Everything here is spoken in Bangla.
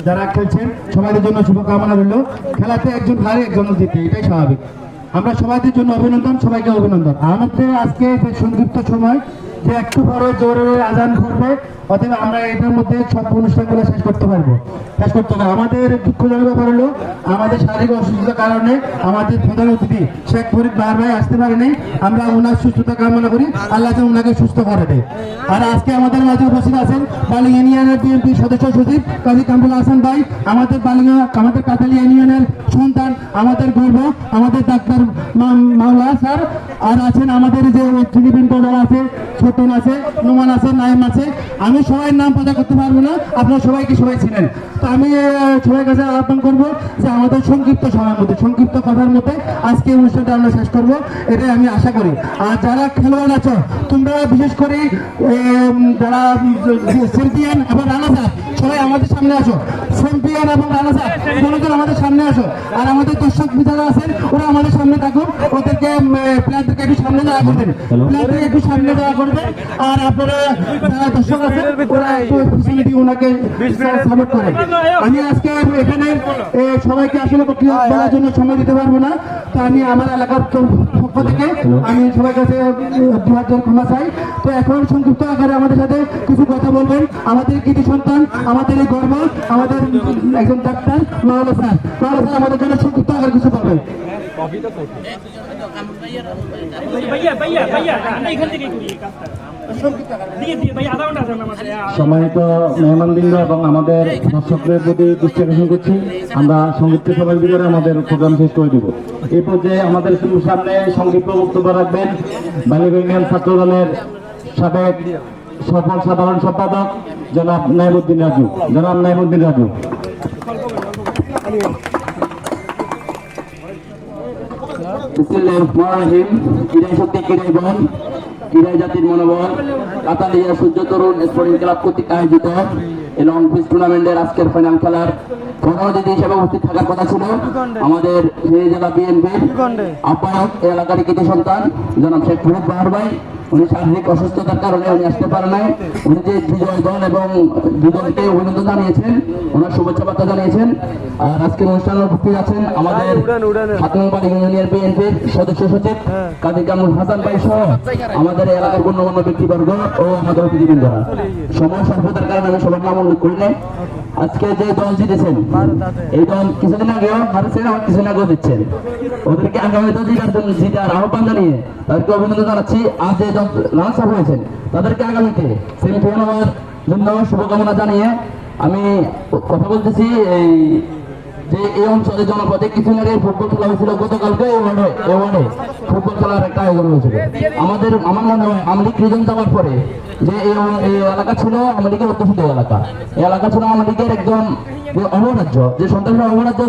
যারা খেলছেন সবাইদের জন্য শুভকামনা রইল। খেলাতে একজন হারে একজন জিতে, এটাই স্বাভাবিক। আমরা সবাইদের জন্য অভিনন্দন, সবাইকে অভিনন্দন। আমাদের আজকে যে সংক্ষিপ্ত সময় যে একটু পরে জোরে আজান করবে, অতএব আমরা এটার মধ্যে সব অনুষ্ঠানগুলো শেষ করতে পারবো। আমাদের দুঃখজনক ব্যাপার হলো আমাদের শারীরিক অসুস্থতার কারণে আমাদের প্রধান অতিথি শেখ ফরিদ বাহার ভাই আসতে পারেনি। আমরা ওনার সুস্থতা কামনা করি, আল্লাহ যেন ওনাকে সুস্থ করে দেয়। আর আজকে আমাদের মাঝে উপস্থিত আছেন বালিয়া ইউনিয়নের বিএনপি সদস্য সচিব কাজী কামরুল হাসান ভাই, আমাদের কাতালিয়া ইউনিয়নের সন্তান, আমাদের গর্ব, আমাদের ডাক্তার মাওলা স্যার। আর আছেন আমাদের যে নেতৃবৃন্দ দল আছে, ছোটন আছে, নোমান আছে, নাইম আছে। আমি সবাই নাম প্রচার করতে পারবো না, আপনারা সবাইকে সবাই ছিলেন। তো আমি সবাই কাছে আহ্বান করবো যে আমাদের সংক্ষিপ্ত সময়ের মধ্যে, সংক্ষিপ্ত কথার মধ্যে আজকে অনুষ্ঠানটা আমরা শেষ করবো, এটাই আমি আশা করি। আর যারা খেলোয়াড় আছো, তোমরা বিশেষ করে যারা চ্যাম্পিয়ন এবং রানার্স আপ, সবাই আমাদের সামনে আসো। চ্যাম্পিয়ন এবং রানার্স আপ দুজন আমাদের সামনে আসো। আর আমাদের দর্শক যারা আছেন ওরা আমাদের সামনে থাকুন, ওদেরকে প্লেয়ারদেরকে একটু সামনে দেওয়া করবেন, প্লেয়ারদেরকে একটু সামনে দেওয়া করবেন। আর আপনারা যারা দর্শক আছেন ওরা একটু ফ্যাসিলিটি ওনাকে সাপোর্ট করেন। আমি আজকে এখানে সবাইকে আসলে বলার জন্য সময় দিতে পারবো না, তো আমি আমার এলাকার পক্ষ থেকে আমি সবার কাছে 2 জন ক্ষমা চাই। তো এখন সংক্ষিপ্ত আকারে আমাদের সাথে কিছু কথা বলবেন আমাদের কৃতি সন্তান, আমাদের এই গর্ব, আমাদের একজন ডাক্তার মাওলা স্যার। মাওলা স্যার আমাদের জন্য সংক্ষিপ্ত আকারে কিছু বলবেন। সম্মানিত মেহমানবৃন্দ এবং আমাদের দর্শকদের প্রতি দৃষ্টি আকর্ষণ করছি, আমরা সংক্ষিপ্ত সময়ের ভিতরে আমাদের প্রোগ্রাম শেষ করে দিব। এই পর্যায়ে আমাদের সামনে সংক্ষিপ্ত বক্তব্য রাখবেন বালিয়া ইউনিয়ন ছাত্র দলের সাবেক সফল সাধারণ সম্পাদক জনাব নাইমুদ্দিন রাজু। ক্রীড়া জাতির মনোবল কাতালিয়া সূর্য তরুণ স্পোর্টিং ক্লাব কর্তৃক আয়োজিত এই লং পিচ টুর্নামেন্টের আজকের ফাইনাল খেলার প্রধান অতিথি হিসেবে উপস্থিত থাকার কথা ছিল আমাদের সেই জেলা বিএনপির আহ্বায়ক, এলাকার কৃতি সন্তান জনাব শেখ ফরিদ বাহার ভাই। উনি শারীরিক অসুস্থতার কারণে উনি আসতে পারেন নাই। উনি যে বিজয় দল এবং দুদলকে অভিনন্দন জানিয়েছেন, ওনার শুভেচ্ছা বার্তা জানিয়েছেন। আর আজকের অনুষ্ঠানে উপস্থিত আছেন আমাদের বালিয়া ইউনিয়ন বিএনপির সদস্য সচিব কাজী কামরুল হাসান ভাই সহ আমাদের এলাকার গণ্যমান্য ব্যক্তিবর্গ ও আমাদের অতিথিবৃন্দরা। সময় স্বল্পতার কারণে আমি সবার নাম উল্লেখ করি নাই। আজকে যে দল জিতেছেন, এই দল কিছুদিন আগেও হারছেন, আমার কিছুদিন আগেও দিচ্ছেন। ওদেরকে আগামীতে জিতার আহ্বান জানিয়ে তাদেরকে অভিনন্দন জানাচ্ছি। আজ যে দল রানার্স আপ হয়েছেন তাদেরকে আগামীতে চ্যাম্পিয়ন হওয়ার জন্য শুভকামনা জানিয়ে আমি কথা বলতেছি। এই অঞ্চলে জনপদে কিছুদিন আগে ফুটবল খেলা হয়েছিল, গতকালকে ওয়ার্ডে ফুটবল খেলার একটা আয়োজন হয়েছিল। আমার মনে হয় আমলিগ রিজন যাওয়ার পরে যে এই এলাকা ছিল আমলিগের অধ্যুষিত এলাকা, এই এলাকা ছিল আমলিগের একদম অঙ্গরাজ্য, যে সন্ত্রাসী অঙ্গরাজ্য